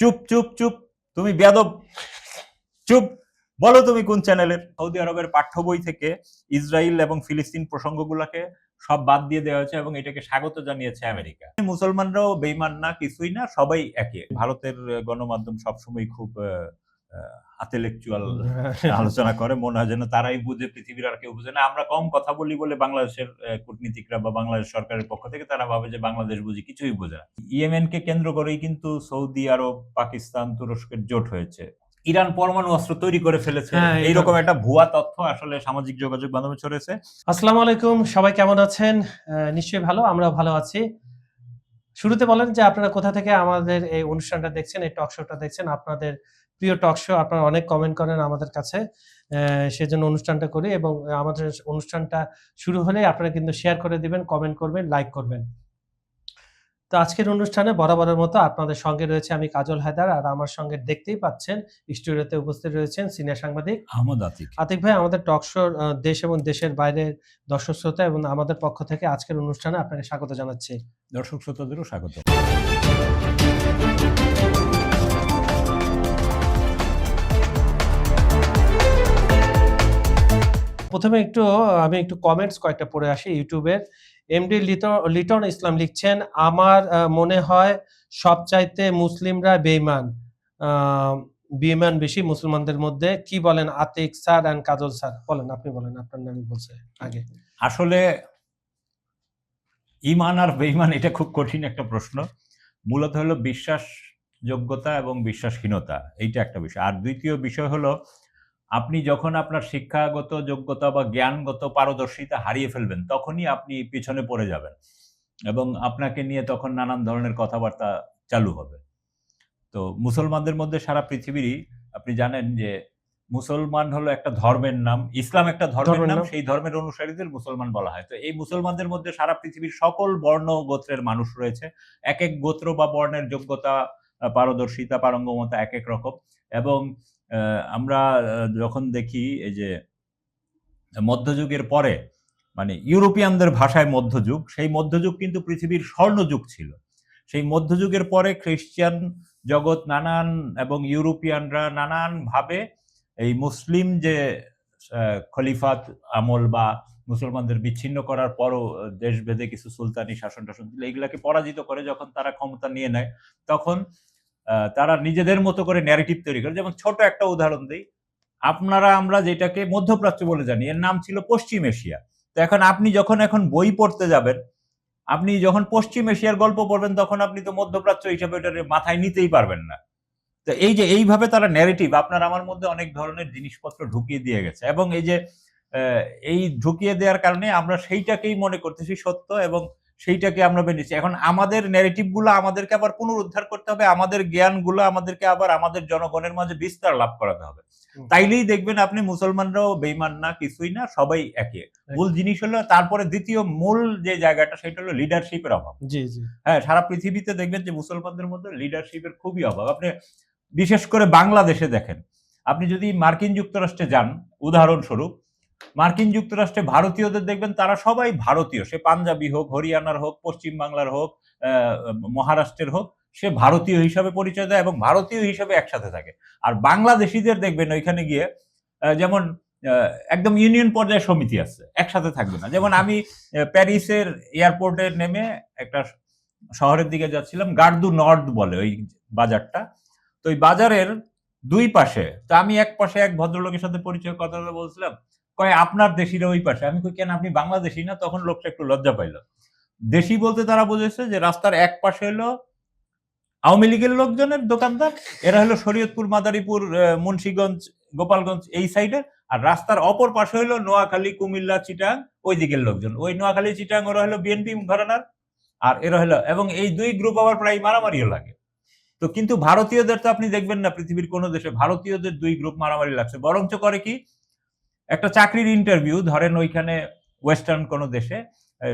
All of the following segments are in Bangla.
চুপ চুপ চুপ, তুমি বেয়াদব, চুপ। বলো তুমি কোন চ্যানেলের? সৌদি আরবের পাঠ্য বই থেকে ইসরায়েল এবং ফিলিস্তিন প্রসঙ্গগুলোকে সব বাদ দিয়ে দেওয়া হয়েছে এবং এটাকে স্বাগত জানিয়েছে আমেরিকা। মুসলমানরাও বেইমান না, কিছুই না, সবাই একই। ভারতের গণমাধ্যম সবসময় খুব ইন্টেলেকচুয়াল আলোচনা করে, মনে হয় যেন তারাই বুঝে, পৃথিবীর আর কেউ বুঝে না। আমরা কম কথা বলি বলে বাংলাদেশের কূটনীতিকরা বা বাংলাদেশ সরকারের পক্ষ থেকে তারা ভাবে যে বাংলাদেশ বুঝি, কিছুই বোঝে না। ইয়েমেনকে কেন্দ্র করেই কিন্তু সৌদি আরব, পাকিস্তান, তুরস্কের জোট হয়েছে। ইরান পরমাণু অস্ত্র তৈরি করে ফেলেছে, এইরকম একটা ভুয়া তথ্য আসলে সামাজিক যোগাযোগ মাধ্যমে ছড়েছে। আসসালামু আলাইকুম, সবাই কেমন আছেন? নিশ্চয়ই ভালো, আমরাও ভালো আছি। শুরুতে বলেন যে আপনারা কোথা থেকে আমাদের এই অনুষ্ঠানটা দেখছেন, এই টক শোটা দেখছেন। আপনাদের প্রিয় টক শো, আপনারা অনেক কমেন্ট করেন আমাদের কাছে, সেজন্য অনুষ্ঠানটা করি। এবং আমাদের অনুষ্ঠানটা শুরু হলে আপনারা কিন্তু শেয়ার করে দিবেন, কমেন্ট করবেন, লাইক করবেন। তো আজকের অনুষ্ঠানে বরাবরের মতো আপনাদের সঙ্গে রয়েছে আমি কাজল হায়দার, আর আমার সঙ্গে দেখতেই পাচ্ছেন স্টুডিওতে উপস্থিত রয়েছেন সিনিয়র সাংবাদিক আহমদ আতিক। আতিক ভাই, আমাদের টক শোর দেশ এবং দেশের বাইরের দর্শক শ্রোতা এবং আমাদের পক্ষ থেকে আজকের অনুষ্ঠানে আপনাকে স্বাগত জানাচ্ছি। দর্শক শ্রোতাদেরও স্বাগত। প্রথমে আমি একটু কমেন্টস কয়েকটা পড়ে আসি ইউটিউবের। এমডি লিটন ইসলাম লিখছেন, আমার মনে হয় সবচাইতে মুসলিমরা বেঈমান, বেঈমান বেশি মুসলমানদের মধ্যে। কি বলেন Atik sir and Kajal sir? বলেন, আপনি বলেন, আপনার নামই বলছে আগে। আসলে ঈমান আর বেঈমান এটা খুব কঠিন একটা প্রশ্ন। মূলত হলো বিশ্বাস যোগ্যতা এবং বিশ্বাসহীনতা, এইটা একটা বিষয়। আর দ্বিতীয় বিষয় হলো আপনি যখন আপনার শিক্ষাগত যোগ্যতা বা জ্ঞানগত পারদর্শিতা হারিয়ে ফেলবেন, তখনই আপনি পিছনে পড়ে যাবেন এবং আপনাকে নিয়ে তখন নানান ধরনের কথাবার্তা চালু হবে। তো মুসলমানদের মধ্যে সারা পৃথিবীরই, আপনি জানেন যে মুসলমান হলো একটা ধর্মের নাম, ইসলাম একটা ধর্মের নাম, সেই ধর্মের অনুসারীদের মুসলমান বলা হয়। তো এই মুসলমানদের মধ্যে সারা পৃথিবীর সকল বর্ণ গোত্রের মানুষ রয়েছে। এক এক গোত্র বা বর্ণের যোগ্যতা, পারদর্শিতা, পারঙ্গমতা এক এক রকম। এবং আমরা যখন দেখি এই যে মধ্যযুগের পরে, মানে ইউরোপিয়ানদের ভাষায় মধ্যযুগ, সেই মধ্যযুগ কিন্তু পৃথিবীর স্বর্ণযুগ ছিল। সেই মধ্যযুগের পরে খ্রিস্টান জগৎ নানান এবং ইউরোপিয়ানরা নানান ভাবে এই মুসলিম যে খলিফাত আমল বা মুসলমানদের বিচ্ছিন্ন করার পরও দেশভেদে কিছু সুলতানি শাসন টাসন ছিল, এইগুলাকে পরাজিত করে যখন তারা ক্ষমতা নিয়ে নেয়, তখন তারা নিজেদের মতো করে ন্যারেটিভ তৈরি করে। যেমন ছোট একটা উদাহরণ দিই, আমরা যেটাকে মধ্যপ্রাচ্য বলে জানি, এর নাম ছিল পশ্চিম এশিয়া। তো আপনি যখন বই পড়তে যাবেন, আপনি যখন পশ্চিম এশিয়ার গল্প পড়বেন, তখন আপনি তো মধ্যপ্রাচ্য হিসাবে এটা মাথায় নিতেই পারবেন না। তো এই যে এইভাবে তারা ন্যারেটিভ আপনার আমার মধ্যে অনেক ধরনের জিনিসপত্র ঢুকিয়ে দিয়ে গেছে, এবং এই যে এই ঢুকিয়ে দেওয়ার কারণে আমরা সেইটাকেই মনে করতেছি সত্য এবং সেইটাকে আমরা বেঁধেছি। এখন আমাদের ন্যারেটিভ গুলো আমাদেরকে আবার পুনরুদ্ধার করতে হবে, আমাদের জ্ঞানগুলো আমাদেরকে আবার আমাদের জনগণের মাঝে বিস্তার লাভ করাতে হবে। তাইলেই দেখবেন আপনি মুসলমানরাও বেঈমান না, কিছুই না, সবাই একই। মূল জিনিস হলো, তারপরে দ্বিতীয় মূল যে জায়গাটা, সেটা হলো লিডারশিপের অভাব। হ্যাঁ, সারা পৃথিবীতে দেখবেন যে মুসলমানদের মধ্যে লিডারশিপের খুবই অভাব। আপনি বিশেষ করে বাংলাদেশে দেখেন, আপনি যদি মার্কিন যুক্তরাষ্ট্রে যান, উদাহরণস্বরূপ মার্কিন যুক্তরাষ্ট্রে ভারতীয়দের দেখবেন তারা সবাই ভারতীয়, সে পাঞ্জাবি হোক, হরিয়ানার হোক, পশ্চিম বাংলার হোক, মহারাষ্ট্রের হোক, সে ভারতীয় হিসাবে পরিচয় দেয় এবং ভারতীয় হিসাবে একসাথে থাকে। আর বাংলাদেশিদের দেখবেন ওইখানে গিয়ে যেমন একদম ইউনিয়ন পর্যায়ে সমিতি আছে, একসাথে থাকবে না। যেমন আমি প্যারিসের এয়ারপোর্টে নেমে একটা শহরের দিকে যাচ্ছিলাম, গার্দু নর্দ বলে ওই বাজারটা। তো ওই বাজারের দুই পাশে, তো আমি এক পাশে এক ভদ্রলোকের সাথে পরিচয় কথা বলছিলাম, কয় আপনার দেশিরা ওই পাশে। আমি কই কেন, আপনি বাংলাদেশি না? তখন লোকটা একটু লজ্জা পাইল। দেশি বলতে তারা বুঝেছে যে রাস্তার এক পাশে হলো আওয়ামী লীগের লোকজনের দোকানদার, এরা হলো শরীয়তপুর, মাদারীপুর, মুন্সিগঞ্জ, গোপালগঞ্জ এই সাইডে, আর রাস্তার অপর পাশে হলো নোয়াখালী, কুমিল্লা, চিটাং ওই দিকের লোকজন। ওই নোয়াখালী, চিটাং ওরা হলো বিএনপি ঘরানার, আর এরা হলো, এবং এই দুই গ্রুপ আবার প্রায় মারামারিও লাগে। তো কিন্তু ভারতীয়দের তো আপনি দেখবেন না পৃথিবীর কোন দেশে ভারতীয়দের দুই গ্রুপ মারামারি লাগছে। বরঞ্চ করে কি, একটা চাকরির ইন্টারভিউ ধরেন ওইখানে ওয়েস্টার্ন কোন দেশে,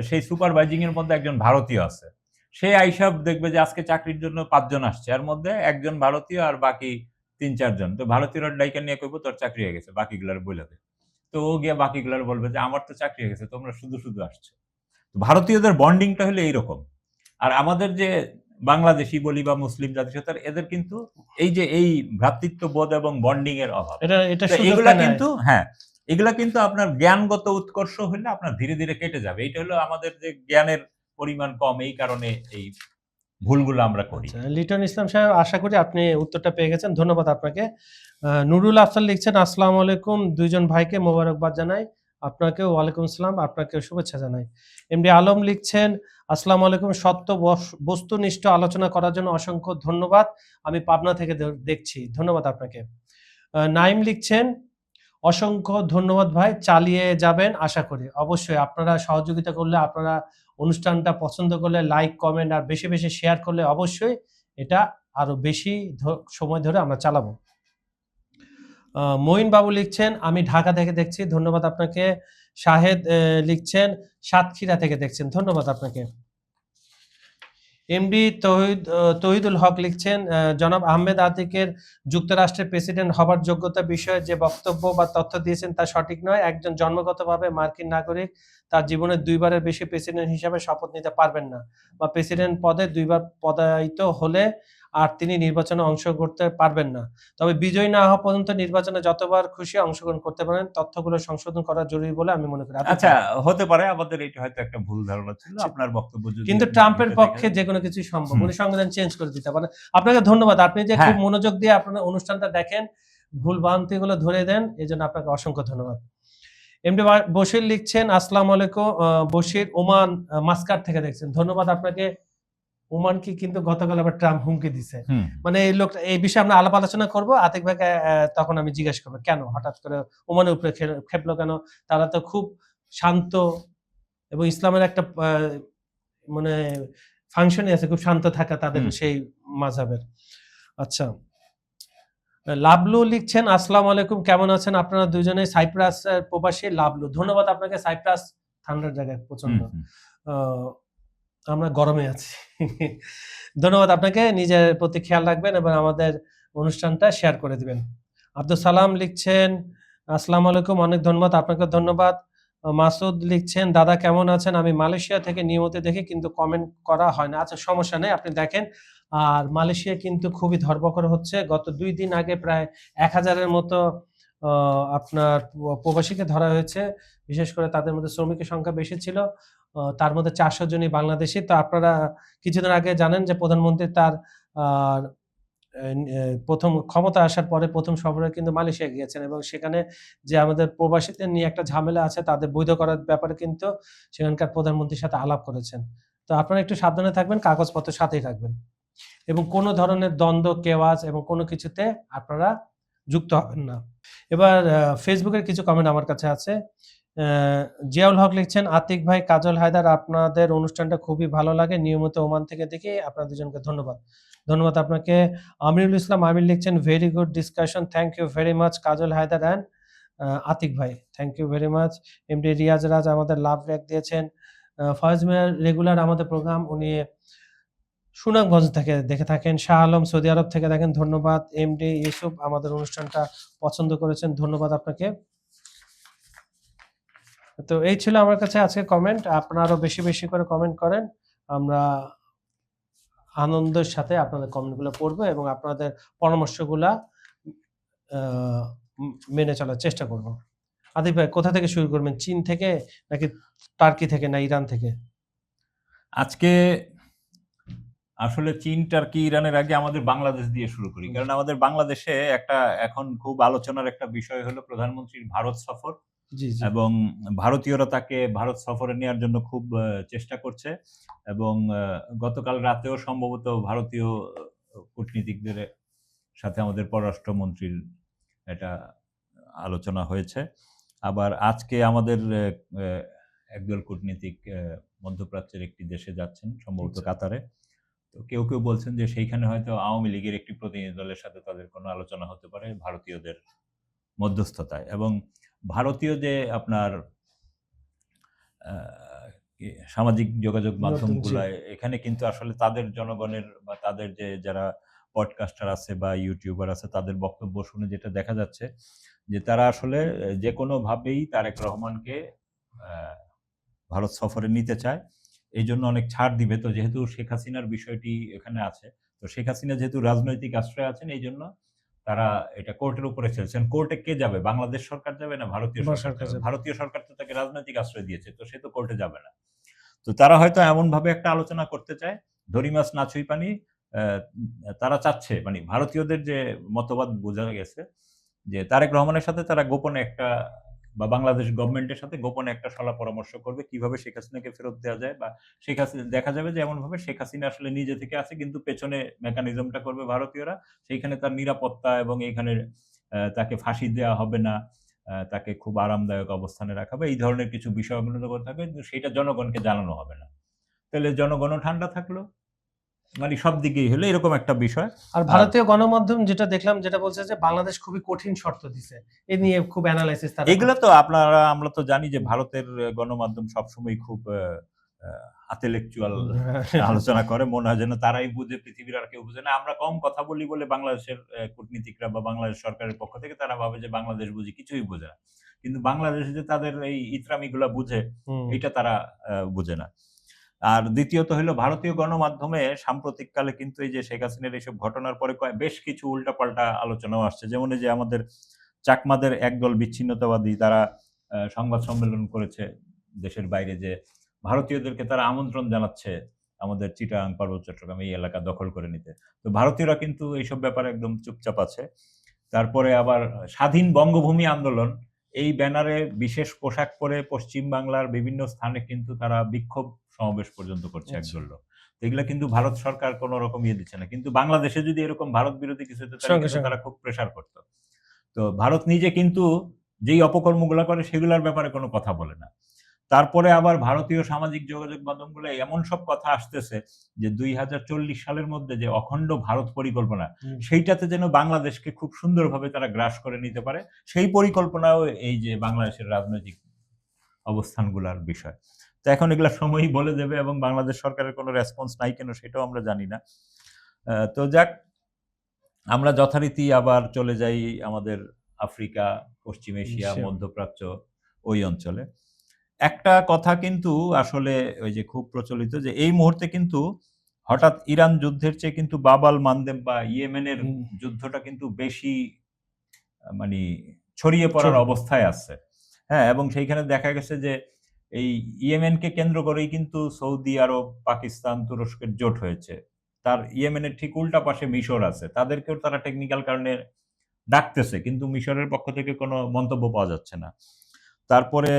সেই সুপারভাইজিং এর মধ্যে একজন ভারতীয় আছে, সে আইসাব দেখবে যে আজকে চাকরির জন্য 5 জন আসছে, এর মধ্যে একজন ভারতীয় আর বাকি 3-4 জন। তো ভারতীয়রা ডাইকা নিয়ে কইবো তোর চাকরি হয়ে গেছে, বাকিগুলার বইলা দে। তো ও গিয়ে বাকিগুলার বলবে যে আমার তো চাকরি হয়ে গেছে, তোমরা শুধু শুধু আসছো। ভারতীয়দের বন্ডিংটা হলো এইরকম। আর আমাদের যে বাংলাদেশি বলি বা মুসলিম জাতিসত্তার, এদের কিন্তু এই যে এই ভ্রাতৃত্ববোধ এবং বন্ডিং এর অভাব। এটা তো এগুলা সুযোগটা নেয়। কিন্তু এগুলা কিন্তু আপনার জ্ঞানগত উৎকর্ষ হলে আপনার ধীরে ধীরে কেটে যাবে। এইটা হলো আমাদের যে জ্ঞানের পরিমাণ কম, এই কারণে এই ভুলগুলো আমরা করি। আচ্ছা, লিটন ইসলাম সাহেব, আশা করি আপনি উত্তরটা পেয়ে গেছেন, ধন্যবাদ আপনাকে। নুরুল আফসার লিখছেন, আসসালামু আলাইকুম, দুইজন ভাইকে মোবারকবাদ জানাই। আপনাকেও ওয়ালাইকুম আসসালাম, আপনাকেও শুভেচ্ছা জানাই। এমডি আলম লিখছেন, আসসালামু আলাইকুম, সত্য বস্তুনিষ্ঠ আলোচনা করার জন্য অসংখ্য ধন্যবাদ, আমি পাবনা থেকে দেখছি, ধন্যবাদ আপনাকে। নাইম লিখছেন, অসংখ্য ধন্যবাদ ভাই, চালিয়ে যাবেন আশা করি। অবশ্যই আপনারা সহযোগিতা করলে, আপনারা অনুষ্ঠানটা পছন্দ করলে, লাইক কমেন্ট আর বেশি বেশি শেয়ার করলে অবশ্যই এটা আরো বেশি সময় ধরে আমরা চালাবো। মঈন বাবু লিখছেন, আমি ঢাকা থেকে দেখছি, ধন্যবাদ আপনাকে। শাহেদ লিখছেন, সাতক্ষীরা থেকে দেখছেন, ধন্যবাদ আপনাকে। এমডি তহিদুল হক লিখছেন, জনাব আহমেদ আতিকের যুক্তরাষ্ট্রের প্রেসিডেন্ট হবার যোগ্যতা বিষয়ে যে বক্তব্য বা তথ্য দিয়েছেন তা সঠিক নয়। একজন জন্মগতভাবে মার্কিন নাগরিক তার জীবনে 2 বারের বেশি প্রেসিডেন্ট হিসেবে শপথ নিতে পারবেন না, বা প্রেসিডেন্ট পদে 2 বার পদায়িত হলে আর তিনি নির্বাচনে অংশগ্রহণ করতে পারবেন না। তবে বিজয়ী না হওয়া পর্যন্ত নির্বাচনে যতবার খুশি অংশগ্রহণ করতে পারেন। তথ্যগুলো সংশোধন করা জরুরি বলে আমি মনে করি। আচ্ছা, হতে পারে আমাদের এটা হয়তো একটা ভুল ধারণা ছিল। আপনার বক্তব্য যদি কিন্তু ট্রাম্পের পক্ষে যেকোনো কিছুই সম্ভব, উনি সংবিধান চেঞ্জ করে দিতে পারেন। আপনাকে ধন্যবাদ, আপনি যে খুব মনোযোগ দিয়ে আপনার অনুষ্ঠানটা দেখেন, ভুল ভ্রান্তিগুলো ধরে দেন, এই জন্য আপনাকে অসংখ্য ধন্যবাদ। এমডি বশির লিখছেন, আসসালামু আলাইকুম, বশির ওমান মাস্কাট থেকে দেখছেন, ধন্যবাদ আপনাকে। ওমানকে কিন্তু গতকাল আবার ট্রাম্প হুমকি দিছে, মানে এই লোকটা, এই বিষয়ে আমরা আলাপ আলোচনা করবো। আতিক ভাইকে তখন আমি জিজ্ঞাসা করবো কেন হঠাৎ করে ওমানের উপরে খেপলো কেন, তারা তো খুব শান্ত এবং ইসলামের একটা মানে ফাংশনই আছে খুব শান্ত থাকা, তাদের সেই মাযহাবের। আচ্ছা, লাবলু লিখছেন, আসসালামু আলাইকুম, কেমন আছেন আপনারা দুজনে? সাইপ্রাস প্রবাসী লাবলু, ধন্যবাদ আপনাকে। সাইপ্রাস ঠান্ডার জায়গায় প্রচন্ড, আমরা গরমে আছি। ধন্যবাদ আপনাকে, নিজের প্রতি খেয়াল রাখবেন এবং আমাদের অনুষ্ঠানটা শেয়ার করে দিবেন। আব্দুল সালাম লিখছেন, আসসালামু আলাইকুম, অনেক ধন্যবাদ আপনাকে। ধন্যবাদ। মাসুদ লিখছেন, দাদা কেমন আছেন? আমি মালয়েশিয়া থেকে নিয়মিত দেখি কিন্তু কমেন্ট করা হয় না। আচ্ছা, সমস্যা নেই, আপনি দেখেন। আর মালয়েশিয়া কিন্তু খুবই ধরপকড় হচ্ছে। গত 2 দিন আগে প্রায় 1000-এর মতো আপনার প্রবাসীকে ধরা হয়েছে। বিশেষ করে তাদের মধ্যে শ্রমিকের সংখ্যা বেশি ছিল। তার মধ্যে 400 জনই বাংলাদেশী। তো আপনারা কিছুদিন আগে জানেন যে প্রধানমন্ত্রী তার প্রথম ক্ষমতা আসার পরে প্রথম সফরে কিন্তু মালয়েশিয়া গিয়েছেন এবং সেখানে যে আমাদের প্রবাসীদের নিয়ে একটা ঝামেলা আছে, তাদের বৈধ করার ব্যাপারে কিন্তু সেখানকার প্রধানমন্ত্রীর সাথে আলাপ করেছেন। তো আপনারা একটু সাবধানে থাকবেন, কাগজপত্র সাথেই রাখবেন এবং কোনো ধরনের দ্বন্দ্ব, কেওয়াজ এবং কোনো কিছুতে আপনারা যুক্ত হবেন না। এবার ফেসবুকের কিছু কমেন্ট আমার কাছে আছে। জিয়াউল হক লিখছেন, আতিক ভাই, কাজল হায়দার, আপনাদের অনুষ্ঠানটা খুবই ভালো লাগে, নিয়মিত ওমান থেকে দেখি, আপনাদের দুজনকে ধন্যবাদ। ধন্যবাদ আপনাকে। আমিরুল ইসলাম আমির লিখছেন, very good discussion, thank you very much Kajal Haider and Atik ভাই, thank you very much. MD Riaz Raj আমাদের লাভ রেক দিয়েছেন। ফয়েজ মিয়ার রেগুলার আমাদের প্রোগ্রাম, উনি সুনামগঞ্জ থেকে দেখে থাকেন। শাহ আলম সৌদি আরব থেকে দেখেন, ধন্যবাদ। এমডি ইউসুফ আমাদের অনুষ্ঠানটা পছন্দ করেছেন, ধন্যবাদ আপনাকে। তো এই ছিল আমার কাছে আজকে কমেন্ট, আপনারা আরো বেশি বেশি করে কমেন্ট করেন, আমরা আনন্দের সাথে আপনাদের কমেন্টগুলো পড়বো এবং আপনাদের পরামর্শগুলা মেনে চলার চেষ্টা করব। আদিব ভাই, কোথা থেকে শুরু করবেন? চীন থেকে নাকি টার্কি থেকে না ইরান থেকে? আজকে আসলে চীন, টার্কি, ইরানের আগে আমাদের বাংলাদেশ দিয়ে শুরু করি, কারণ আমাদের বাংলাদেশে একটা এখন খুব আলোচনার একটা বিষয় হলো প্রধানমন্ত্রীর ভারত সফর, এবং ভারতীয়রা তাকে ভারত সফরে নেওয়ার জন্য খুব চেষ্টা করছে এবং গতকাল রাতেও সম্ভবত ভারতীয় কূটনীতিকদের সাথে আমাদের পররাষ্ট্রমন্ত্রীর এটা আলোচনা হয়েছে। আবার আজকে আমাদের একদল কূটনীতিক মধ্যপ্রাচ্যের একটি দেশে যাচ্ছেন, সম্ভবত কাতারে। তো কেউ কেউ বলছেন যে সেইখানে হয়তো আওয়ামী লীগের একটি প্রতিনিধি দলের সাথে তাদের কোনো আলোচনা হতে পারে ভারতীয়দের মধ্যস্থতায়। এবং ভারতীয় যে আপনার সামাজিক যোগাযোগ মাধ্যমগুলায়, এখানে কিন্তু আসলে তাদের জনগণের বা তাদের যে যারা পডকাস্টার আছে বা ইউটিউবার আছে, তাদের বক্তব্য শুনে যেটা দেখা যাচ্ছে যে তারা আসলে যে কোনোভাবেই তারেক রহমানকে ভারত সফরে নিতে চায় এই জন্য অনেক ছাড় দিবে। তো যেহেতু শেখ হাসিনার বিষয়টি এখানে আছে, তো শেখ হাসিনা যেহেতু রাজনৈতিক আশ্রয়ে আছেন, এই জন্য তারা এটা কোর্টের উপরে ছেড়েছেন। কোর্টে কে যাবে? বাংলাদেশ সরকার যাবে না ভারতীয় বা সরকার সরকার যাবে? যাবে। ভারতীয় সরকার তো তাকে রাজনৈতিক আশ্রয় দিয়েছে, তো সে তো কোর্টে যাবে না। তো তারা হয়তো এমনভাবে একটা আলোচনা করতে চায়, দড়ি মাছ না ছুঁই পানি। আ তারা চাচ্ছে, মানে ভারতীয়দের যে মতবাদ বোঝা গেছে যে তারেক রহমানের সাথে তারা গোপনে একটা, বা বাংলাদেশ গভর্নমেন্টের সাথে গোপনে একটা সলা পরামর্শ করবে কিভাবে শেখ হাসিনাকে ফেরত দেওয়া যায়, বা শেখ হাসিনা দেখা যাবে যে এমনভাবে শেখ হাসিনা আসলে নিজে থেকে আছে কিন্তু পেছনে মেকানিজমটা করবে ভারতীয়রা। সেইখানে তার নিরাপত্তা এবং এইখানে তাকে ফাঁসি দেওয়া হবে না। তাকে খুব আরামদায়ক অবস্থানে রাখা হবে। এই ধরনের কিছু বিষয়গুলো যখন থাকবে কিন্তু সেটা জনগণকে জানানো হবে না। তাহলে জনগণও ঠান্ডা থাকলো। মানে সব দিকেই হলো এরকম একটা বিষয়। আর আর ভারতীয় গণমাধ্যম যেটা দেখলাম যেটা বলছে যে বাংলাদেশ খুবই কঠিন শর্ত দিছে। এ নিয়ে খুব এনালাইসিস তারা এগুলা করছে। তো আমরা তো জানি যে ভারতের গণমাধ্যম সবসময় খুব আ intellectual আলোচনা করে। মনে হয় যেন তারাই বুঝে, পৃথিবীর আর কেউ বুঝে না। আমরা কম কথা বলি বলে বাংলাদেশের কূটনীতিকরা বা বাংলাদেশ সরকারের পক্ষ থেকে তারা ভাবে যে বাংলাদেশ বুঝি কিছুই বোঝে না। কিন্তু বাংলাদেশ যে তাদের এই ইতরামিগুলা বুঝে, হুম। এইটা তারা বুঝে না। আর দ্বিতীয়ত হইলো ভারতীয় গণমাধ্যমে সাম্প্রতিককালে কিন্তু এই যে শেখ হাসিনার এইসব ঘটনার পরে বেশ কিছু উল্টাপাল্টা আলোচনাও আসছে। যেমন এই যে আমাদের চাকমাদের একদল বিচ্ছিন্নতাবাদী তারা সংবাদ সম্মেলন করেছে দেশের বাইরে, যে ভারতীয়দেরকে তারা আমন্ত্রণ জানাচ্ছে আমাদের চিটাগাং, পার্বত্য চট্টগ্রাম এই এলাকা দখল করে নিতে। তো ভারতীয়রা কিন্তু এইসব ব্যাপারে একদম চুপচাপ আছে। তারপরে আবার স্বাধীন বঙ্গভূমি আন্দোলন, এই ব্যানারে বিশেষ পোশাক পরে পশ্চিম বাংলার বিভিন্ন স্থানে কিন্তু তারা বিক্ষোভ সমাবেশ পর্যন্ত করছে আচ্ছা। একদল লোক। তো এগুলা কিন্তু ভারত সরকার কোন রকম ইয়ে দিচ্ছে না। কিন্তু বাংলাদেশে যদি এরকম ভারত বিরোধী কিছু হতো তাহলে সঙ্গে, কিন্তু সঙ্গে। তারা খুব প্রেশার করত। তো ভারত নিজে কিন্তু যেই অপকর্মগুলা করে সেগুলার ব্যাপারে কোনো কথা বলে না। তারপরে আবার ভারতীয় সামাজিক যোগাযোগ মাধ্যমগুলো এমন সব কথা আসতেছে যে ২০৪০ সালের মধ্যে যে অখণ্ড ভারত পরিকল্পনা, হুম। সেইটাতে যেন বাংলাদেশকে খুব সুন্দরভাবে তারা গ্রাস করে নিতে পারে। সেই পরিকল্পনাও এই যে বাংলাদেশের রাজনৈতিক অবস্থানগুলার বিষয়। তো এখন এগুলা সময়ই বলে দেবে, এবং বাংলাদেশ সরকারের কোনো রেসপন্স নাই কেন সেটাও আমরা জানি না। তো যাক, আমরা যথারীতি আবার চলে যাই আমাদের আফ্রিকা, পশ্চিম এশিয়া, নিশ্চয়ই। মধ্যপ্রাচ্য ওই অঞ্চলে। একটা কথা কিন্তু আসলে ওই যে খুব প্রচলিত যে এই মুহূর্তে কিন্তু হঠাৎ ইরান যুদ্ধের চেয়ে কিন্তু বাব আল মানদেব বা ইয়েমেনের হুম। যুদ্ধটা কিন্তু বেশি মানি ছড়িয়ে পড়ার চলুন। অবস্থায় আছে। হ্যাঁ? এবং সেইখানে দেখা গেছে যে এই ইয়েমেনকে কেন্দ্র করেই কিন্তু সৌদি আরব, পাকিস্তান, তুরস্কের জোট হয়েছে। তার ইয়েমেনের ঠিক উল্টা পাশে মিশর আছে। তাদেরকেও তারা টেকনিক্যাল কারণে ডাকতেছে। কিন্তু মিশরের পক্ষ থেকে কোনো মন্তব্য পাওয়া যাচ্ছে না। তারপরে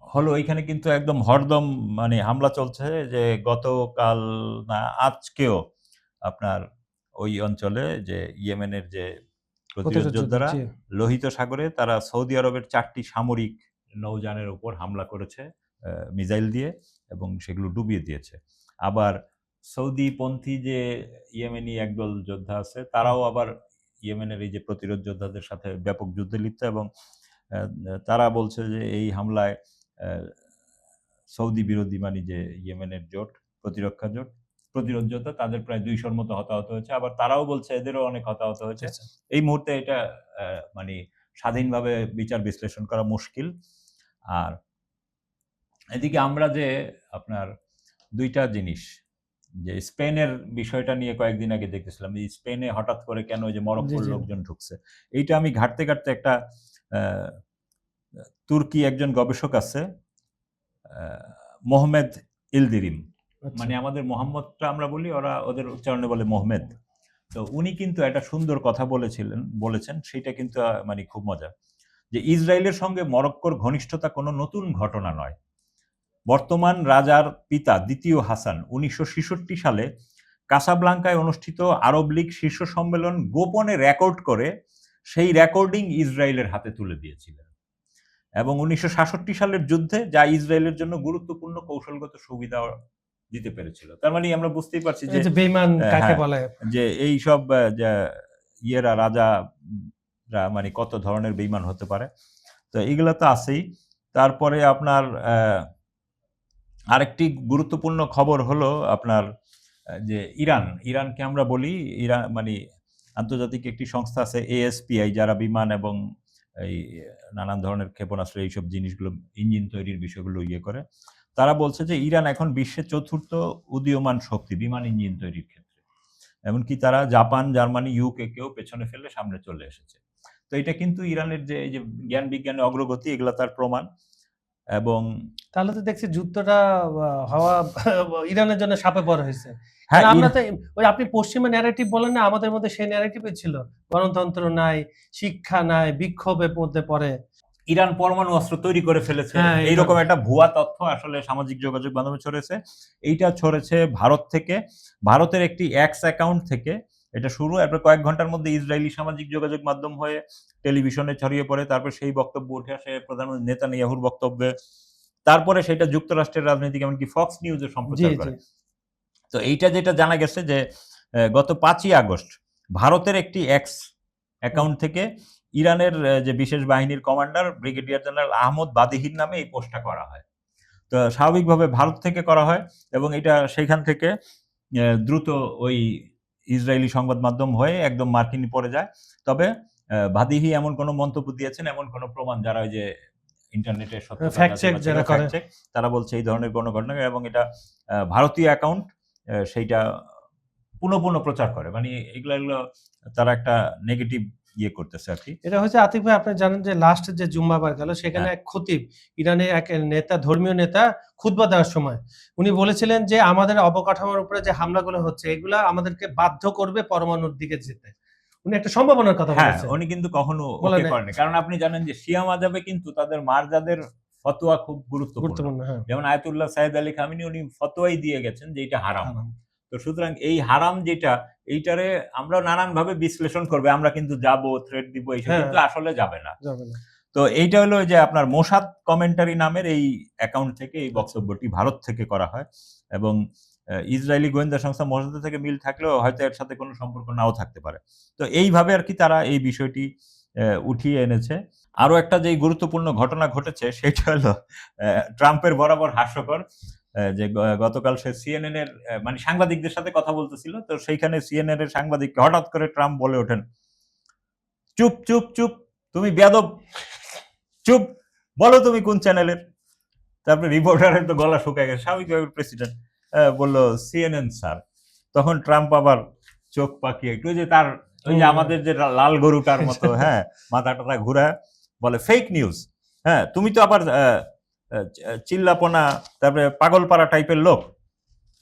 হলো এইখানে কিন্তু একদম হরদম মানে হামলা চলছে, যে গতকাল না আজকেও আপনার ওই অঞ্চলে যে ইয়েমেনের যে প্রতিরোধ প্রতিরোধ যুদ্ধ, যোদ্ধারা জি। লোহিত সাগরে তারা সৌদি আরবের ৪ টি সামরিক নৌযানের উপর হামলা করেছে মিসাইল দিয়ে, এবং সেগুলো ডুবিয়ে দিয়েছে। আবার সৌদিপন্থী যে ইয়েমেনি একদল যোদ্ধা আছে তারাও আবার ইয়েমেনের এই যে প্রতিরোধ যোদ্ধাদের সাথে ব্যাপক যুদ্ধে লিপ্ত, এবং আ তারা বলছে যে এই হামলায় আ সৌদি বিরোধী মানে যে ইয়েমেনের জোট, প্রতিরক্ষা জোট, প্রতিরোধ যোদ্ধা তাদের প্রায় ২০০ র মতো হতাহত হয়েছে। আবার তারাও বলছে এদেরও অনেক হতাহত আচ্ছা, হয়েছে। আচ্ছা। এই মুহূর্তে এটা মানি স্বাধীনভাবে বিচার বিশ্লেষণ করা মুশকিল। আর এদিকে আমরা যে আপনার ২ টা জিনিস, যে স্পেনের বিষয়টা নিয়ে কয়েকদিন আগে দেখতেছিলাম। এই স্পেনে হঠাৎ করে কেন ওই যে জি, মরক্কোর জি। লোকজন ঢুকছে। এইটা আমি ঘাঁটতে একটা আ তুর্কি একজন গবেষক আছে, আ মোহাম্মেদ ইলদিরিম। আচ্ছা। মানে আমাদের মোহাম্মদটা আমরা বলি, ওরা ওদের উচ্চারণে বলে মোহাম্মেদ। তো উনি কিন্তু একটা সুন্দর কথা বলেছেন সেটা কিন্তু মানে খুব মজা। যে ইসরায়েলের সঙ্গে মরক্কোর ঘনিষ্ঠতা কোনো নতুন ঘটনা নয়। বর্তমান রাজার পিতা ২য় হাসান ১৯৬৬ সালে কাসাব্লাঙ্কায় অনুষ্ঠিত আরব লীগ শীর্ষ সম্মেলন গোপনে রেকর্ড করে সেই রেকর্ডিং ইসরায়েলের হাতে তুলে দিয়েছিলেন। এবং ১৯৬৭ সালের যুদ্ধে যা ইসরায়েলের জন্য গুরুত্বপূর্ণ কৌশলগত সুবিধা দিতে পেরেছিল। তার মানে আমরা বুঝতেই পারছি এই যে যে বেঈমান কাকে হ্যাঁ, বলে? যে এইসব যা রাজারা মানে কত ধরনের বেইমান হতে পারে। তো এগুলা তো আছেই। তারপরে আপনার আরেকটি গুরুত্বপূর্ণ খবর হলো আপনার যে ইরানকে আমরা বলি মানে আন্তর্জাতিক একটি সংস্থা আছে ASPI, যারা বিমান এবং এই নানান ধরনের ক্ষেপণাস্ত্র এইসব জিনিসগুলো ইঞ্জিন তৈরির বিষয়গুলো ইয়ে করে। তারা বলছে যে ইরান এখন বিশ্বের চতুর্থ উদীয়মান শক্তি বিমান ইঞ্জিন তৈরির ক্ষেত্রে, এমনকি তারা জাপান, জার্মানি, ইউকে কেও পেছনে ফেলে সামনে চলে এসেছে। তো এটা কিন্তু ইরানের যে এই যে জ্ঞান বিজ্ঞানের অগ্রগতি, এগুলো তার প্রমাণ। এবং তাহলে তো দেখছি যুদ্ধটা হওয়া ইরানের জন্য শাপে বড় হয়েছে। হ্যাঁ, আমরা তো ওই আপনি পশ্চিমা ন্যারেটিভ বলেন না, আমাদের মধ্যে সেই ন্যারেটিভই ছিল। গণতন্ত্র নাই, শিক্ষা নাই, বিক্ষোভের মধ্যে পড়ে। ইরান পরমাণু অস্ত্র তৈরি করে ফেলেছে, হ্যাঁ, এইরকম একটা ভুয়া তথ্য আসলে সামাজিক যোগাযোগ মাধ্যমে ছড়েছে। এইটা ছড়েছে ভারত থেকে, ভারতের একটি এক্স অ্যাকাউন্ট থেকে এটা শুরু। এরপর কয়েক ঘন্টার মধ্যে ইসরায়েলি সামাজিক যোগাযোগ মাধ্যম হয়ে টেলিভিশনে ছড়িয়ে পড়ে। তারপর সেই বক্তব্য উঠে আসে প্রধানমন্ত্রী নেতানিয়াহুর বক্তব্যে। তারপরে সেটা যুক্তরাষ্ট্রের রাজনীতিক এমনকি ফক্স নিউজে জি সম্প্রচার জি করে। তো এইটা যেটা জানা গেছে যে গত 5ই আগস্ট ভারতের একটি এক্স অ্যাকাউন্ট থেকে ইরানের যে বিশেষ বাহিনীর কমান্ডার ব্রিগেডিয়ার জেনারেল আহমদ বাদিহির নামে এই পোস্টটা করা হয়। তো স্বাভাবিকভাবে ভারত থেকে করা হয় এবং এটা সেইখান থেকে দ্রুত ওই ইসরায়েলি সংবাদ মাধ্যম হয়ে একদম মার্কিন পড়ে যায়। তবে বাদিহি এমন কোনো মন্তব্য দিয়েছেন, এমন কোনো প্রমাণ যারা ওই যে ইন্টারনেটের সত্যতা ফ্যাক্ট চেক যারা করে, ফ্যাক্ট চেক, তারা বলছে এই ধরনের কোনো ঘটনা, এবং এটা ভারতীয় অ্যাকাউন্ট সেইটা পুনঃ প্রচার করে। মানে এগুলো তারা একটা নেগেটিভ ইয়ে করতেছে আর কি। এটা হচ্ছে আতিক ভাই, আপনি জানেন যে লাস্ট যে জুম্মাবার গেল সেখানে এক খতিব, ইরানের এক নেতা, ধর্মীয় নেতা খুতবা দেওয়ার সময় উনি বলেছিলেন যে আমাদের অবকাঠামোর উপরে যে হামলাগুলো হচ্ছে এগুলা আমাদেরকে বাধ্য করবে পরমাণুর দিকে যেতে। উনি একটা সম্ভাবনার কথা হ্যাঁ, বলেছেন। উনি কিন্তু কখনো বলেন ওকে করেনি। কারণ আপনি জানেন যে শিয়া মাযহাবে কিন্তু তাদের মারজাদের ফতোয়া খুব গুরুত্বপূর্ণ। গুরুত্বপূর্ণ, হ্যাঁ। যেমন আয়াতুল্লাহ সাইয়েদ আলী খামেনি উনি ফতোয়াই দিয়ে গেছেন যে এটা হারাম। হারাম। তো সুতরাং এই হারাম যেটা, এইটারে আমরা নানানভাবে বিশ্লেষণ করবে, আমরা কিন্তু যাব, থ্রেড দিব, এইসব হ্যাঁ, কিন্তু আসলে যাবে না। যাবে না। তো এইটা হলো যে আপনার মোসাদ কমেন্টারি নামের এই অ্যাকাউন্ট থেকে এই আচ্ছা। বক্তব্যটি ভারত থেকে করা হয়। এবং ইসরায়েলি গোয়েন্দা সংস্থা মোসাদের থেকে মিল থাকলেও হয়তো এর সাথে কোনো সম্পর্ক নাও থাকতে পারে। তো এইভাবে আর কি তারা এই বিষয়টি উঠিয়ে এনেছে। আরো একটা যেই গুরুত্বপূর্ণ ঘটনা ঘটেছে সেটা হলো ট্রাম্পের বরাবর হাস্যকর যে গতকাল সে সিএনএন এর মানে সাংবাদিকদের সাথে কথা বলতেছিল। তো সেইখানে সিএনএন এর সাংবাদিককে হঠাৎ করে ট্রাম্প বলে ওঠেন, "চুপ, চুপ, চুপ! তুমি বেয়াদব! চুপ! বলো তুমি কোন চ্যানেলের?" তারপরে রিপোর্টারের তো গলা শুকায় গেছে। স্বাভাবিকভাবে প্রেসিডেন্ট বলল, "সিএনএন স্যার।" তখন ট্রাম্প আবার চোখ পাকিয়ে একটু, ওই যে তার ওই যে আমাদের যে লাল গরুটার মতো, হ্যাঁ, মাথা-টাথা ঘুরায় বলে, "ফেক নিউজ। হ্যাঁ, তুমি তো আবার চিল্লাপনা, তারপরে পাগলপাড়া টাইপের লোক।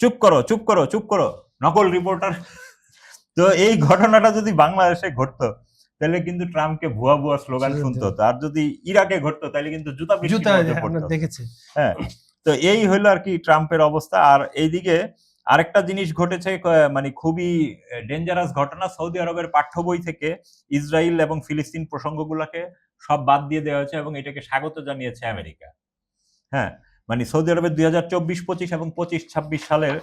চুপ করো, চুপ করো, চুপ করো, নকল রিপোর্টার।" তো এই ঘটনাটা যদি বাংলাদেশে ঘটতো তাহলে কিন্তু ট্রাম্পকে ভুয়া ভুয়া স্লোগান শুনতে হতো। আর যদি ইরাকে ঘটতো তাহলে কিন্তু জুতা বৃষ্টির মধ্যে আমরা পড়তো। দেখেছি। হ্যাঁ, তো এই হলো আর কি ট্রাম্পের অবস্থা। আর এইদিকে আরেকটা জিনিস ঘটেছে, মানে খুবই ডেঞ্জারাস ঘটনা। সৌদি আরবের পাঠ্য বই থেকে ইসরায়েল এবং ফিলিস্তিন প্রসঙ্গগুলোকে সব বাদ দিয়ে দেওয়া হয়েছে এবং এটাকে স্বাগত জানিয়েছে আমেরিকা। হ্যাঁ, মানে সৌদি আরবের 2024-25 এবং 25-26 সালের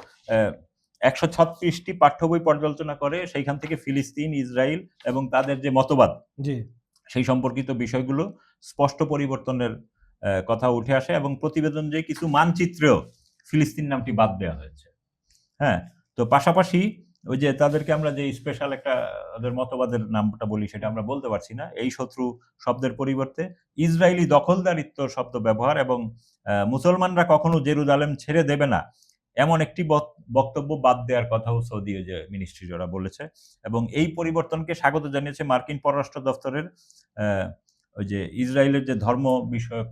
136টি পাঠ্য বই পর্যালোচনা করে সেইখান থেকে ফিলিস্তিন, ইসরায়েল এবং তাদের যে মতবাদ জি। সেই সম্পর্কিত বিষয়গুলো স্পষ্ট পরিবর্তনের কথা উঠে আসে এবং প্রতিবেদন যে কিছু মানচিত্রেও ফিলিস্তিন নামটি বাদ দেওয়া হয়েছে। হ্যাঁ, তো পাশাপাশি ওই যে তাদেরকে আমরা যে স্পেশাল একটা ওদের মতবাদের নামটা বলি সেটা আমরা বলতে পারছি না। এই শত্রু শব্দের পরিবর্তে ইসরায়েলি দখলদারিত্ব শব্দ ব্যবহার এবং মুসলমানরা কখনো জেরুজালেম ছেড়ে দেবে না, এমন একটি বক্তব্য বাদ দেওয়ার কথাও সৌদি যে মিনিস্ট্রি ওরা বলেছে। এবং এই পরিবর্তনকে স্বাগত জানিয়েছে মার্কিন পররাষ্ট্র দফতরের ওই যে ইসরায়েলের যে ধর্ম বিষয়ক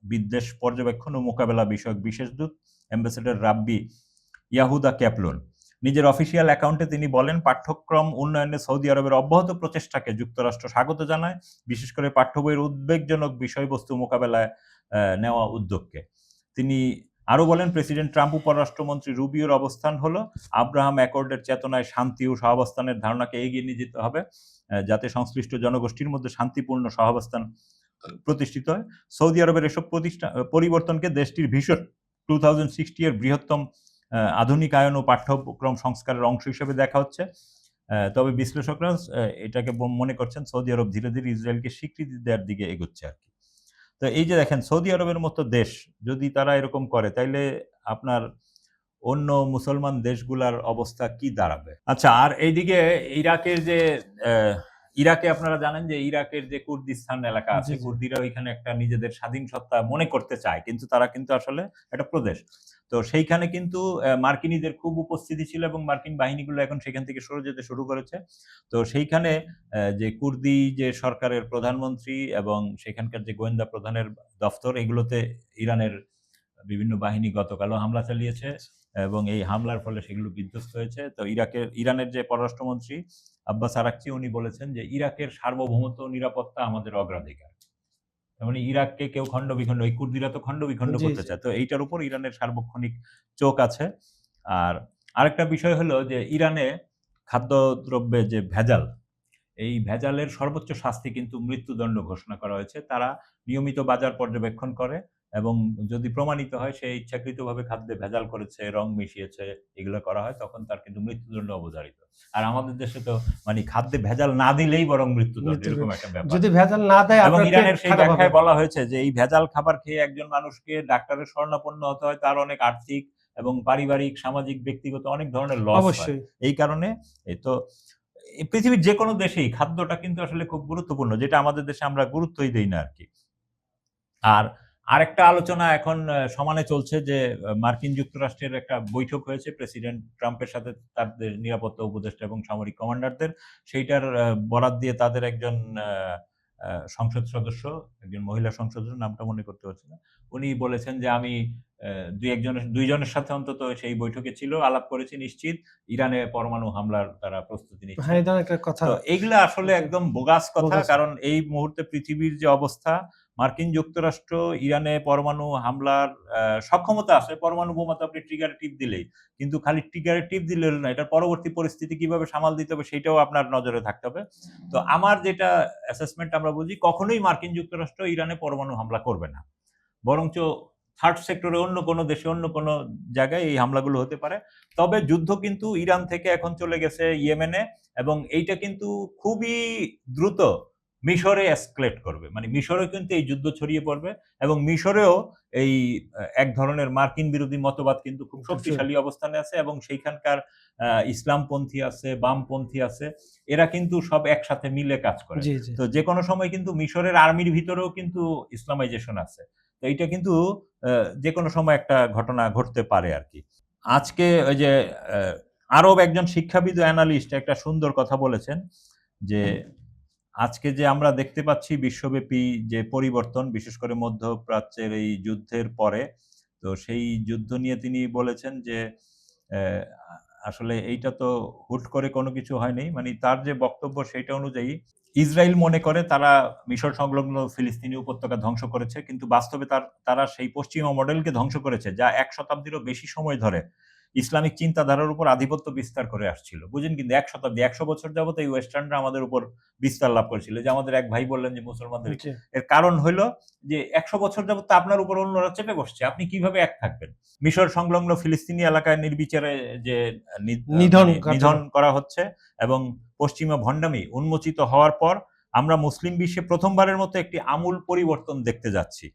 বিদ্বেষ পর্যবেক্ষণ ও মোকাবেলা বিষয়ক বিশেষ দূত অ্যাম্বাসেডর রাব্বি ইয়াহুদা ক্যাপলন। নিজের অফিসিয়াল অ্যাকাউন্টে তিনি বলেন, পাঠ্যক্রম উন্নয়নে সৌদি আরবের অব্যাহত প্রচেষ্টাকে যুক্তরাষ্ট্র স্বাগত জানায়, বিশেষ করে পাঠ্য বইয়ের উদ্বেগজনক বিষয়বস্তু মোকাবেলায় নেওয়া উদ্যোগকে। তিনি আরো বলেন, প্রেসিডেন্ট ট্রাম্প ও পররাষ্ট্রমন্ত্রী রুবিওর অবস্থান হলো আব্রাহাম অ্যাকর্ডের চেতনায় শান্তি ও সহাবস্থানের ধারণাকে এগিয়ে নিয়ে যেতে হবে, যাতে সংশ্লিষ্ট জনগোষ্ঠীর মধ্যে শান্তিপূর্ণ সহাবস্থান প্রতিষ্ঠিত হয়। সৌদি আরবের এসব পরিবর্তনকে দেশটির ভিশন 2060 এর বৃহত্তম আধুনিকায়ন ও পাঠ্যক্রম সংস্কারের অংশ হিসেবে দেখা হচ্ছে। তবে বিশ্লেষকরা এটাকে মনে করছেন সৌদি আরব ধীরে ধীরে ইসরায়েলকে স্বীকৃতি দেওয়ার দিকে এগোচ্ছে আর কি। তো এই যে দেখেন সৌদি আরবের মতো দেশ যদি তারা এরকম করে তাইলে আপনার অন্য মুসলমান দেশগুলার অবস্থা কি দাঁড়াবে? আচ্ছা, আর এইদিকে ইরাকের যে ইরাকে আপনারা জানেন যে ইরাকের যে কুর্দিস্তান এলাকা আছে, জি, জি। কুর্দিরা ওইখানে একটা নিজেদের স্বাধীন সত্তা মনে করতে চায়, কিন্তু তারা কিন্তু আসলে একটা প্রদেশ। তো সেইখানে কিন্তু মার্কিনীদের খুব উপস্থিতি ছিল এবং মার্কিন বাহিনীগুলো এখন সেখান থেকে সরে যেতে শুরু করেছে। তো সেইখানে যে কুর্দি যে সরকারের প্রধানমন্ত্রী এবং সেখানকার যে গোয়েন্দা প্রধানের দফতর, এগুলোতে ইরানের বিভিন্ন বাহিনী গতকালও হামলা চালিয়েছে এবং এই হামলার ফলে সেগুলো বিধ্বস্ত হয়েছে। তো ইরানের যে পররাষ্ট্রমন্ত্রী আব্বাস আরাকচি উনি বলেছেন যে ইরাকের সার্বভৌমত্ব ও নিরাপত্তা আমাদের অগ্রাধিকার। তার মানে ইরাককে কেউ খণ্ড-বিখণ্ড, এই কুর্দিরা তো খণ্ড-বিখণ্ড জি, করতে জি। চায়। তো এইটার উপর ইরানের সার্বক্ষণিক চোখ আছে। আর আরেকটা বিষয় হলো যে ইরানে খাদ্যদ্রব্যে যে ভেজাল, এই ভেজালের সর্বোচ্চ শাস্তি কিন্তু মৃত্যুদণ্ড ঘোষণা করা হয়েছে। তারা নিয়মিত বাজার পর্যবেক্ষণ করে এবং যদি প্রমাণিত হয় সে ইচ্ছাকৃতভাবে খাদ্যে ভেজাল করেছে, রং মিশিয়েছে, এগুলো করা হয়, তখন তার কিন্তু মৃত্যুদণ্ড অবধারিত। আর আমাদের দেশে তো মানে খাদ্যে ভেজাল না দিলেই বরং মৃত্যুদণ্ড, এরকম একটা ব্যাপার। যদি ভেজাল না দেয় এবং আপনার পেট ইরানের সেই খারাপ হবে। ব্যাখ্যায় বলা হয়েছে যে এই ভেজাল খাবার খেয়ে একজন মানুষকে ডাক্তারের শরণাপন্ন হতে হয়, তার অনেক আর্থিক এবং পারিবারিক, সামাজিক, ব্যক্তিগত অনেক ধরনের লস হয়। অবশ্যই। এই কারণে এই তো পৃথিবীর যেকোনো দেশেই খাদ্যটা কিন্তু আসলে খুব গুরুত্বপূর্ণ, যেটা আমাদের দেশে আমরা গুরুত্বই দেই না আরকি। আর আরেকটা আলোচনা এখন সমানে চলছে যে মার্কিন যুক্তরাষ্ট্রের একটা বৈঠক হয়েছে প্রেসিডেন্ট ট্রাম্পের সাথে তাদের নিরাপত্তা উপদেষ্টা এবং সামরিক কমান্ডারদের। সেইটার বরাত দিয়ে তাদের একজন আ আ সংসদ সদস্য, একজন মহিলা সংসদ সদস্য, নামটা মনে করতে পারছি না। উনি বলেছেন যে আমি ২ জনের সাথে অন্তত সেই বৈঠকে ছিল, আলাপ করেছি, নিশ্চিত ইরানে পরমাণু হামলার তারা প্রস্তুতি নিচ্ছে। হ্যাঁ, এই ধরনের একটা কথা। তো এইগুলা আসলে একদম বোগাস কথা। বোগাস। কারণ এই মুহূর্তে পৃথিবীর যে অবস্থা, মার্কিন যুক্তরাষ্ট্র ইরানে পরমাণু হামলার সক্ষমতা আছে। পরমাণু বোমা তো আপনি ট্রিগারে টিপ দিলেই। কিন্তু খালি ট্রিগারে টিপ দিলে হলো না, এটার পরবর্তী পরিস্থিতি কিভাবে সামাল দিতে হবে সেটাও আপনার নজরে থাকতে হবে। তো আমার যেটা অ্যাসেসমেন্ট আমরা বুঝি, কখনোই মার্কিন যুক্তরাষ্ট্র ইরানে পরমাণু হামলা করবে না। বরঞ্চ থার্ড সেক্টরে অন্য কোনো দেশে, অন্য কোনো জায়গায় এই হামলাগুলো হতে পারে। তবে যুদ্ধ কিন্তু ইরান থেকে এখন চলে গেছে ইয়েমেনে এবং এইটা কিন্তু খুবই দ্রুত মিশরে এসকেলেট করবে। মানে মিশরেও কিন্তু এই যুদ্ধ ছড়িয়ে পড়বে এবং মিশরেও এই এক ধরনের মার্কিন বিরোধী মতবাদ কিন্তু খুব শক্তিশালী অবস্থানে আছে এবং সেইখানকার ইসলামপন্থী আছে, বামপন্থী আছে। এরা কিন্তু সব একসাথে মিলে কাজ করে। জি, জি। তো যেকোনো সময় কিন্তু মিশরের আর্মির ভিতরেও কিন্তু ইসলামাইজেশন আছে। তো এইটা কিন্তু আ যেকোনো সময় একটা ঘটনা ঘটতে পারে আরকি। আজকে ওই যে আ আরব একজন শিক্ষাবিদ ও অ্যানালিস্ট একটা সুন্দর কথা বলেছেন যে, আজকে যে আমরা দেখতে পাচ্ছি বিশ্বব্যাপী যে পরিবর্তন, বিশেষ করে মধ্যপ্রাচ্যের এই যুদ্ধের পরে, তো সেই যুদ্ধ নিয়ে তিনি বলেছেন যে, অ্যা আ আসলে এইটা তো হুট করে কোনো কিছু হয়নি। মানে তার যে বক্তব্য সেইটা অনুযায়ী ইসরাইল মনে করে তারা মিশর সংলগ্ন ফিলিস্তিনি উপত্যকা ধ্বংস করেছে। কিন্তু বাস্তবে তারা সেই পশ্চিমা মডেলকে ধ্বংস করেছে, যা ১ শতাব্দীরও বেশি সময় ধরে ইসলামিক চিন্তাধারার উপর আধিপত্য বিস্তার করে আসছিল। বুঝেন, কিন্তু ১ শতাব্দী, ১০০ বছর যাবত এই ওয়েস্টার্নরা আমাদের উপর বিস্তার লাভ করেছিল। যে আমাদের এক ভাই বললেন যে মুসলমানদের, জি। এর কারণ হইল যে ১০০ বছর যাবত তো আপনার উপর অন্যরা চেপে বসছে। আপনি কিভাবে এক থাকবেন? মিশর সংলগ্ন ফিলিস্তিনি এলাকায় নির্বিচারে যে নিধন মানে নিধন কার্যকর। করা হচ্ছে এবং পশ্চিমা ভণ্ডামি উন্মোচিত হওয়ার পর আমরা মুসলিম বিশ্বে প্রথমবারের মতো একটি আমূল পরিবর্তন দেখতে যাচ্ছি,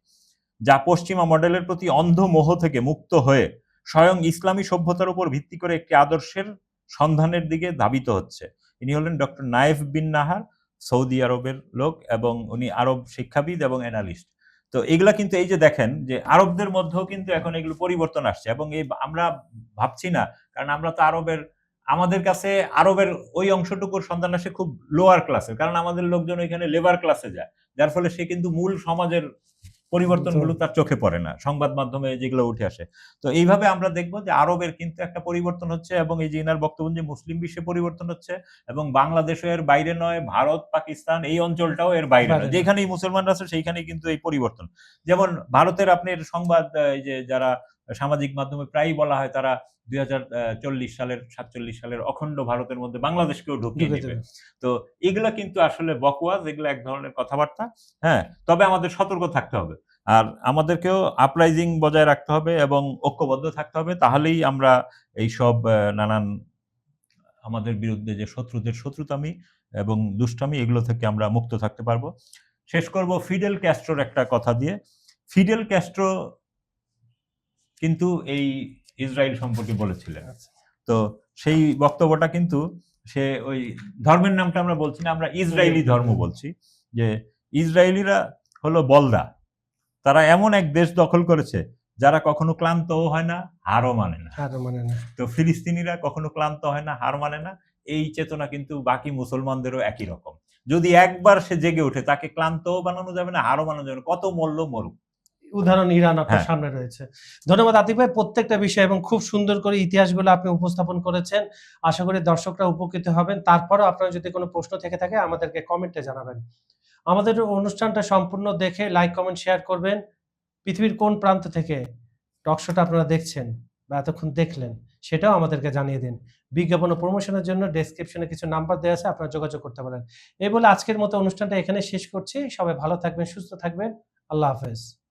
যা পশ্চিমা মডেলের প্রতি অন্ধ মোহ থেকে মুক্ত হয়ে স্বয়ং ইসলামী সভ্যতার উপর ভিত্তি করে একটি আদর্শের সন্ধানের দিকে ধাবিত হচ্ছে। ইনি হলেন ডক্টর নায়েফ বিন নাহার, সৌদি আরবের লোক এবং উনি আরব শিক্ষাবিদ এবং অ্যানালিস্ট। তো এগুলা কিন্তু এই যে দেখেন যে আরবদের মধ্যেও কিন্তু এখন এগুলো পরিবর্তন আসছে এবং আমরা ভাবছি না, কারণ আমরা তো আমাদের কাছে আরবের ওই অংশটুকুর সন্ধান আসে খুব লোয়ার ক্লাসের। কারণ আমাদের লোকজন ওইখানে লেবার ক্লাসে যায়। যার ফলে সে কিন্তু মূল সমাজের পরিবর্তনগুলো তার চোখে পড়ে না। সংবাদ মাধ্যমে যেগুলো উঠে আসে। তো এইভাবে আমরা দেখব যে আরবের কিন্তু একটা পরিবর্তন হচ্ছে এবং এই যে ইনার বক্তব্য যে মুসলিম বিশ্বে পরিবর্তন হচ্ছে এবং বাংলাদেশও এর বাইরে নয়, ভারত, পাকিস্তান এই অঞ্চলটাও এর বাইরে নয়। যেখানেই মুসলমানরা আছে সেইখানেই কিন্তু এই পরিবর্তন। যেমন ভারতের আপনার সংবাদ, এই যে যারা সামাজিক মাধ্যমে প্রায়ই বলা হয় তারা ২০৪০ সালের ৪৭ সালের অখণ্ড ভারতের মধ্যে বাংলাদেশকেও ঢুকিয়ে ঢুকে নিবে। দেবে। তো এগুলা কিন্তু আসলে বকওয়াজ, এগুলা এক ধরনের কথাবার্তা। হ্যাঁ? তবে আমাদের সতর্ক থাকতে হবে। আর আমাদেরকেও আপরাইজিং বজায় রাখতে হবে এবং ঐক্যবদ্ধ থাকতে হবে। তাহলেই আমরা এইসব নানান আমাদের বিরুদ্ধে যে শত্রুদের শত্রুতামি এবং দুষ্টামি, এগুলো থেকে আমরা মুক্ত থাকতে পারবো। শেষ করব ফিডেল ক্যাস্ট্রোর একটা কথা দিয়ে। ফিডেল ক্যাস্ট্রো কিন্তু এই ইসরাইল সম্পর্কে বলেছিলেন। আচ্ছা। তো সেই বক্তব্যটা কিন্তু সে ওই ধর্মের নামটা আমরা বলছি না, আমরা ইসরায়েলি ধর্ম বলছি, যে ইসরায়েলিরা হলো বলদা। তারা এমন এক দেশ দখল করেছে যারা কখনো ক্লান্তও হয় না, হারও মানে না। আর মানে না। তো ফিলিস্তিনিরা কখনো ক্লান্ত হয় না, হার মানে না। এই চেতনা কিন্তু বাকি মুসলমানদেরও একই রকম। যদি একবার সে জেগে ওঠে, তাকে ক্লান্তও বানানো যাবে না, হারও বানানো যাবে না, কত মরল মরুক। উদাহরণ ইরান আপনার হ্যাঁ। সামনে রয়েছে। ধন্যবাদ আতিক ভাই, প্রত্যেকটা বিষয় এবং খুব সুন্দর করে ইতিহাসগুলো আপনি উপস্থাপন করেছেন। আশা করি দর্শকরা উপকৃত হবেন। তারপরেও আপনার যদি কোনো প্রশ্ন থেকে থাকে আমাদেরকে কমেন্টে জানাবেন। আমাদের অনুষ্ঠানটা সম্পূর্ণ দেখে লাইক, কমেন্ট, শেয়ার করবেন। পৃথিবীর কোন প্রান্ত থেকে টক শোটা আপনারা দেখছেন বা এতক্ষণ দেখলেন সেটাও আমাদেরকে জানিয়ে দিন। বিজ্ঞাপন ও প্রমোশনের জন্য ডেসক্রিপশনে কিছু নাম্বার দেওয়া আছে, আপনারা যোগাযোগ করতে পারেন। এই বলে আজকের মতো অনুষ্ঠানটা এখানে শেষ করছি। সবাই ভালো থাকবেন, সুস্থ থাকবেন। আল্লাহ হাফেজ।